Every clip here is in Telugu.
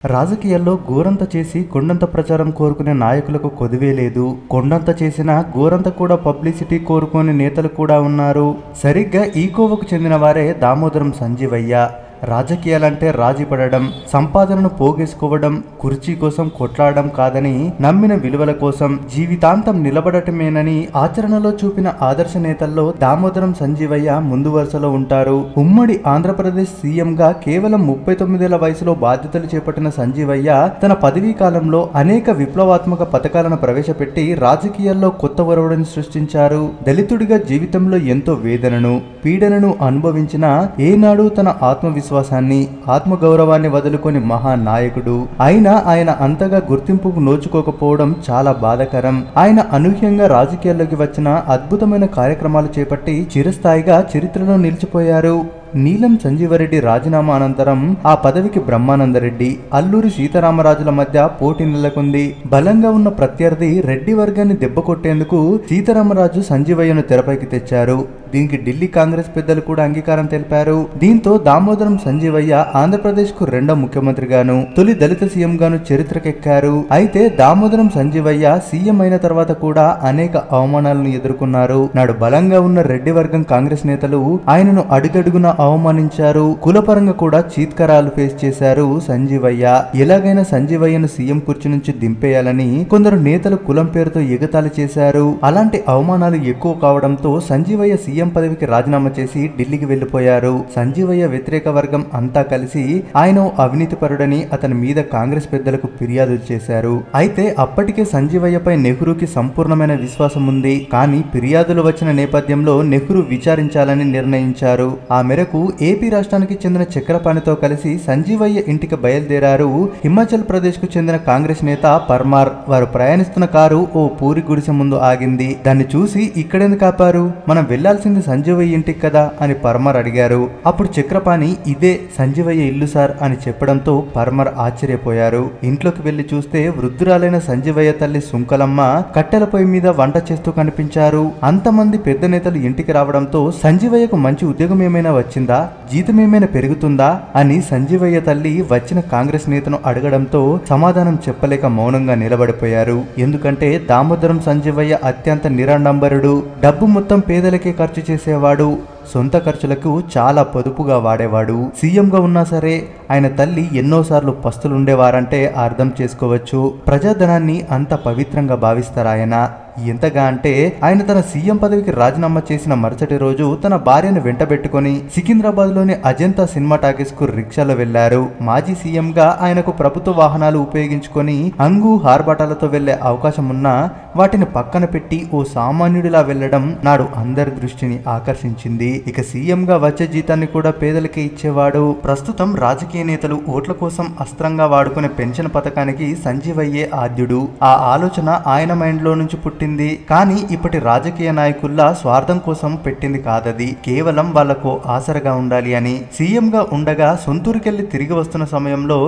రాజకీయాల్లో గోరంత చేసి కొండంత ప్రచారం కోరుకునే నాయకులకు కొదువే లేదు. కొండంత చేసినా గోరంత కూడా పబ్లిసిటీ కోరుకునే నేతలు కూడా ఉన్నారు. సరిగ్గా ఈ కోవకు చెందిన వారే దామోదరం సంజీవయ్య. రాజకీయాలంటే రాజీ పడడం, సంపాదనను పోగేసుకోవడం, కుర్చీ కోసం కొట్లాడడం కాదని, నమ్మిన విలువల కోసం జీవితాంతం నిలబడటమేనని ఆచరణలో చూపిన ఆదర్శ నేతల్లో దామోదరం సంజీవయ్య ముందు వరుసలో ఉంటారు. ఉమ్మడి ఆంధ్రప్రదేశ్ సీఎంగా కేవలం 39 ఏళ్ల వయసులో బాధ్యతలు చేపట్టిన సంజీవయ్య తన పదవీ కాలంలో అనేక విప్లవాత్మక పథకాలను ప్రవేశపెట్టి రాజకీయాల్లో కొత్త ఒరవడిని సృష్టించారు. దళితుడిగా జీవితంలో ఎంతో వేదనను, పీడనను అనుభవించిన ఏనాడు తన ఆత్మవిశ్వాసాన్ని, ఆత్మగౌరవాన్ని వదులుకొని మహానాయకుడు. అయినా ఆయన అంతగా గుర్తింపుకు నోచుకోకపోవడం చాలా బాధాకరం. ఆయన అనూహ్యంగా రాజకీయాల్లోకి వచ్చిన అద్భుతమైన కార్యక్రమాలు చేపట్టి చిరస్థాయిగా చరిత్రలో నిలిచిపోయారు. నీలం సంజీవరెడ్డి రాజీనామా అనంతరం ఆ పదవికి బ్రహ్మానందరెడ్డి, అల్లూరి సీతారామరాజుల మధ్య పోటీ నెలకొంది. బలంగా ఉన్న ప్రత్యర్థి రెడ్డి వర్గాన్ని దెబ్బకొట్టేందుకు సీతారామరాజు సంజీవయ్యను తెరపైకి తెచ్చారు. దీనికి ఢిల్లీ కాంగ్రెస్ పెద్దలు కూడా అంగీకారం తెలిపారు. దీంతో దామోదరం సంజీవయ్య ఆంధ్రప్రదేశ్ కు రెండో ముఖ్యమంత్రిగాను, తొలి దళిత సీఎం గాను చరిత్రకెక్కారు. అయితే దామోదరం సంజీవయ్య సీఎం అయిన తర్వాత కూడా అనేక అవమానాలను ఎదుర్కొన్నారు. నాడు బలంగా ఉన్న రెడ్డి వర్గం కాంగ్రెస్ నేతలు ఆయనను అడుగడుగున అవమానించారు. కులపరంగా కూడా చీత్కారాలు ఫేస్ చేశారు సంజీవయ్య. ఎలాగైనా సంజీవయ్యను సీఎం కుర్చీ నుంచి దింపేయాలని కొందరు నేతలు కులం పేరుతో ఎగతాళి చేశారు. అలాంటి అవమానాలు ఎక్కువ కావడంతో సంజీవయ్య సీఎం పదవికి రాజీనామా చేసి ఢిల్లీకి వెళ్లిపోయారు. సంజీవయ్య వ్యతిరేక వర్గం అంతా కలిసి ఆయన అవినీతిపరుడని అతని మీద కాంగ్రెస్ పెద్దలకు ఫిర్యాదులు చేశారు. అయితే అప్పటికే సంజీవయ్యపై నెహ్రూకి సంపూర్ణమైన విశ్వాసం ఉంది. కానీ ఫిర్యాదులు వచ్చిన నేపథ్యంలో నెహ్రూ విచారించాలని నిర్ణయించారు. ఆ మేరకు ఏపీ రాష్ట్రానికి చెందిన చక్రపాణితో కలిసి సంజీవయ్య ఇంటికి బయలుదేరారు హిమాచల్ ప్రదేశ్ కు చెందిన కాంగ్రెస్ నేత పర్మార్. వారు ప్రయాణిస్తున్న కారు ఓ పూరి గుడిసె ముందు ఆగింది. దాన్ని చూసి ఇక్కడెందుకు ఆపారు, మనం వెళ్లాల్సింది సంజీవయ్య ఇంటికి కదా అని పర్మార్ అడిగారు. అప్పుడు చక్రపాణి ఇదే సంజీవయ్య ఇల్లు సార్ అని చెప్పడంతో పర్మార్ ఆశ్చర్యపోయారు. ఇంట్లోకి వెళ్లి చూస్తే వృద్ధురాలైన సంజీవయ్య తల్లి సుంకలమ్మ కట్టెల పొయ్యి మీద వంట చేస్తూ కనిపించారు. అంతమంది పెద్ద నేతలు ఇంటికి రావడంతో సంజీవయ్యకు మంచి ఉద్యోగం ఏమైనా వచ్చిందా, జీతం ఏమైనా పెరుగుతుందా అని సంజీవయ్య తల్లి వచ్చిన కాంగ్రెస్ నేతను అడగడంతో సమాధానం చెప్పలేక మౌనంగా నిలబడిపోయారు. ఎందుకంటే దామోదరం సంజీవయ్య అత్యంత నిరాడంబరుడు. డబ్బు మొత్తం పేదలకే ఖర్చు చేసేవాడు. సొంత ఖర్చులకు చాలా పొదుపుగా వాడేవాడు. సీఎంగా ఉన్నా సరే ఆయన తల్లి ఎన్నోసార్లు పస్తులుండేవారంటే అర్థం చేసుకోవచ్చు. ప్రజాధనాన్ని అంత పవిత్రంగా భావిస్తారాయన. ఎంతగా అంటే ఆయన తన సీఎం పదవికి రాజీనామా చేసిన మరుసటి రోజు తన భార్యను వెంటబెట్టుకుని సికింద్రాబాద్ లోని అజంతా సినిమా టాకీస్ కు రిక్షాలో వెళ్లారు. మాజీ సీఎం గా ఆయనకు ప్రభుత్వ వాహనాలు ఉపయోగించుకొని అంగు హార్బాటాలతో వెళ్లే అవకాశం ఉన్నా వాటిని పక్కన పెట్టి ఓ సామాన్యుడిలా వెళ్లడం నాడు అందరి దృష్టిని ఆకర్షించింది. ఇక సీఎం గా వచ్చే జీతాన్ని కూడా పేదలకే ఇచ్చేవాడు. ప్రస్తుతం రాజకీయ నేతలు ఓట్ల కోసం అస్త్రంగా వాడుకునే పెన్షన్ పథకానికి సంజీవయ్యే ఆద్యుడు. ఆ ఆలోచన ఆయన మైండ్ లో నుంచి పుట్టింది. కానీ ఇప్పటి రాజకీయ నాయకుల్లా స్వార్థం కోసం పెట్టింది కాదది. కేవలం వాళ్లకు ఆసరగా ఉండాలి అని. సీఎం గా ఉండగా సొంతూరుకెళ్లి తిరిగి వస్తున్న సమయంలో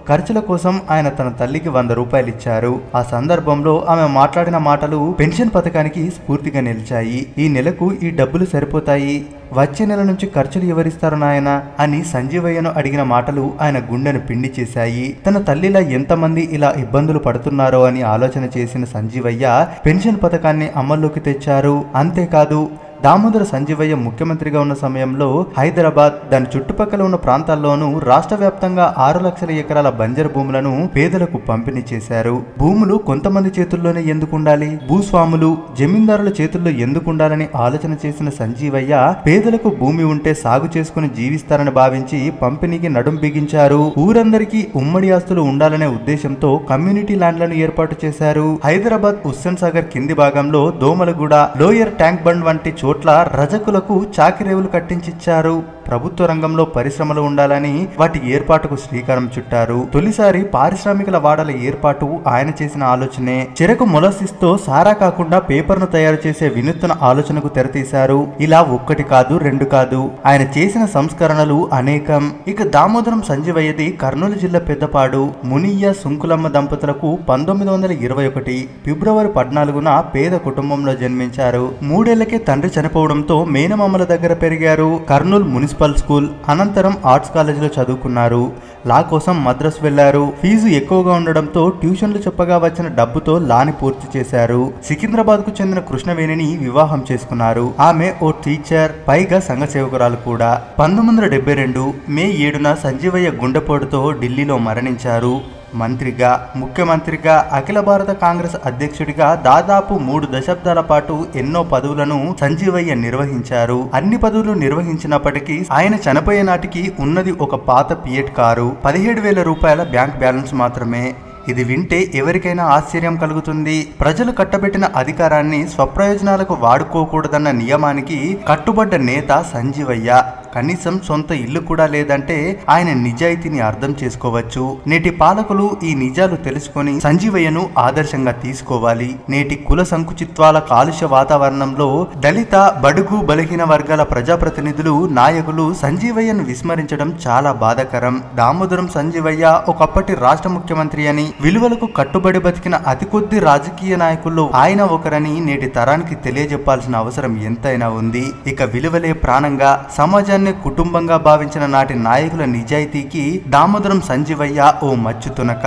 ఖర్చుల కోసం ఆయన తన తల్లికి 100 రూపాయలు ఇచ్చారు. ఆ సందర్భంలో ఆమె మాట్లాడిన మాటలు పెన్షన్ పథకానికి స్ఫూర్తిగా నిలిచాయి. ఈ నెలకు ఈ డబ్బులు సరిపోతాయి, వచ్చే నెల నుంచి ఖర్చులు ఎవరిస్తారు నాయన అని సంజీవయ్యను అడిగిన మాటలు ఆయన గుండెను పిండి చేశాయి. తన తల్లిలా ఎంతమంది ఇలా ఇబ్బందులు పడుతున్నారో అని ఆలోచన చేసిన సంజీవయ్య పెన్షన్ పథకాన్ని అమల్లోకి తెచ్చారు. అంతేకాదు దామోదర సంజీవయ్య ముఖ్యమంత్రిగా ఉన్న సమయంలో హైదరాబాద్, దాని చుట్టుపక్కల ఉన్న ప్రాంతాల్లోనూ రాష్ట్ర వ్యాప్తంగా 6 లక్షల ఎకరాల బంజరు భూములను పేదలకు పంపిణీ చేశారు. భూములు కొంతమంది చేతుల్లోనే ఎందుకు ఉండాలి, భూస్వాములు, జమీందారుల చేతుల్లో ఎందుకు ఉండాలని ఆలోచన చేసిన సంజీవయ్య పేదలకు భూమి ఉంటే సాగు చేసుకుని జీవిస్తారని భావించి పంపిణీకి నడుం బిగించారు. ఊరందరికీ ఉమ్మడి ఆస్తులు ఉండాలనే ఉద్దేశంతో కమ్యూనిటీ ల్యాండ్లను ఏర్పాటు చేశారు. హైదరాబాద్ హుస్సేన్ సాగర్ కింది భాగంలో దోమలగూడ, లోయర్ ట్యాంక్ బండ్ వంటి చోట్ల రజకులకు చాకిరేవులు కట్టించిచ్చారు. ప్రభుత్వ రంగంలో పరిశ్రమలు ఉండాలని వాటి ఏర్పాటుకు శ్రీకారం చుట్టారు. తొలిసారి పారిశ్రామికల వాడల ఏర్పాటు ఆయన చేసిన ఆలోచనే. చెరకు మొలసిస్తో సారా కాకుండా పేపర్ను తయారు చేసే వినూత్న ఆలోచనకు తెరతీశారు. ఇలా ఒక్కటి కాదు, 2 కాదు, ఆయన చేసిన సంస్కరణలు అనేకం. ఇక దామోదరం సంజీవయ్యది కర్నూలు జిల్లా పెద్దపాడు. మునియ్య సుంకులమ్మ దంపతులకు 1921 ఫిబ్రవరి 14న పేద కుటుంబంలో జన్మించారు. 3 ఏళ్లకే తండ్రి చనిపోవడంతో మేనమామల దగ్గర పెరిగారు. కర్నూలు మున్సిపల్ స్కూల్ అనంతరం ఆర్ట్స్ కాలేజీలో చదువుకున్నారు. లా కోసం మద్రాస్ వెళ్లారు. ఫీజు ఎక్కువగా ఉండడంతో ట్యూషన్లు చెప్పగా వచ్చిన డబ్బుతో లాని పూర్తి చేశారు. సికింద్రాబాద్ కు చెందిన కృష్ణవేణిని వివాహం చేసుకున్నారు. ఆమె ఓ టీచర్, పైగా సంఘ సేవకురాలు కూడా. 1972 మే 7న సంజీవయ్య గుండెపోటుతో ఢిల్లీలో మరణించారు. మంత్రిగా, ముఖ్యమంత్రిగా, అఖిల భారత కాంగ్రెస్ అధ్యక్షుడిగా దాదాపు 3 దశాబ్దాల పాటు ఎన్నో పదవులను సంజీవయ్య నిర్వహించారు. అన్ని పదవులు నిర్వహించినప్పటికీ ఆయన చనిపోయే నాటికి ఉన్నది ఒక పాత ఫియట్ కారు, 17,000 రూపాయల బ్యాంక్ బ్యాలెన్స్ మాత్రమే. ఇది వింటే ఎవరికైనా ఆశ్చర్యం కలుగుతుంది. ప్రజలు కట్టబెట్టిన అధికారాన్ని స్వప్రయోజనాలకు వాడుకోకూడదన్న నియమానికి కట్టుబడ్డ నేత సంజీవయ్య. కనీసం సొంత ఇల్లు కూడా లేదంటే ఆయన నిజాయితీని అర్థం చేసుకోవచ్చు. నేటి పాలకులు ఈ నిజాలు తెలుసుకొని సంజీవయ్యను ఆదర్శంగా తీసుకోవాలి. నేటి కుల సంకుచిత్వాల కాలుష్య వాతావరణంలో దళిత, బడుగు, బలహీన వర్గాల ప్రజాప్రతినిధులు, నాయకులు సంజీవయ్యను విస్మరించడం చాలా బాధాకరం. దామోదరం సంజీవయ్య ఒకప్పటి రాష్ట్ర ముఖ్యమంత్రి అని, విలువలకు కట్టుబడి బతికిన అతి కొద్ది రాజకీయ నాయకుల్లో ఆయన ఒకరని నేటి తరానికి తెలియజెప్పాల్సిన అవసరం ఎంతైనా ఉంది. ఇక విలువలే ప్రాణంగా, సమాజాన్ని కుటుంబంగా భావించిన నాటి నాయకుల నిజాయితీకి దామోదరం సంజీవయ్య ఓ మచ్చుతునక.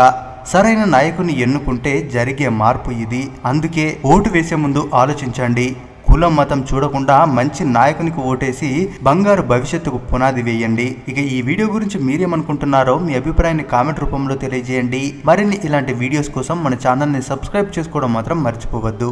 సరైన నాయకుని ఎన్నుకుంటే జరిగే మార్పు ఇది. అందుకే ఓటు వేసే ముందు ఆలోచించండి. కులం, మతం చూడకుండా మంచి నాయకునికి ఓటేసి బంగారు భవిష్యత్తుకు పునాది వేయండి. ఇక ఈ వీడియో గురించి మీరేమనుకుంటున్నారో మీ అభిప్రాయాన్ని కామెంట్ రూపంలో తెలియజేయండి. మరిన్ని ఇలాంటి వీడియోస్ కోసం మన ఛానల్ని సబ్స్క్రైబ్ చేసుకోవడం మాత్రం మర్చిపోవద్దు.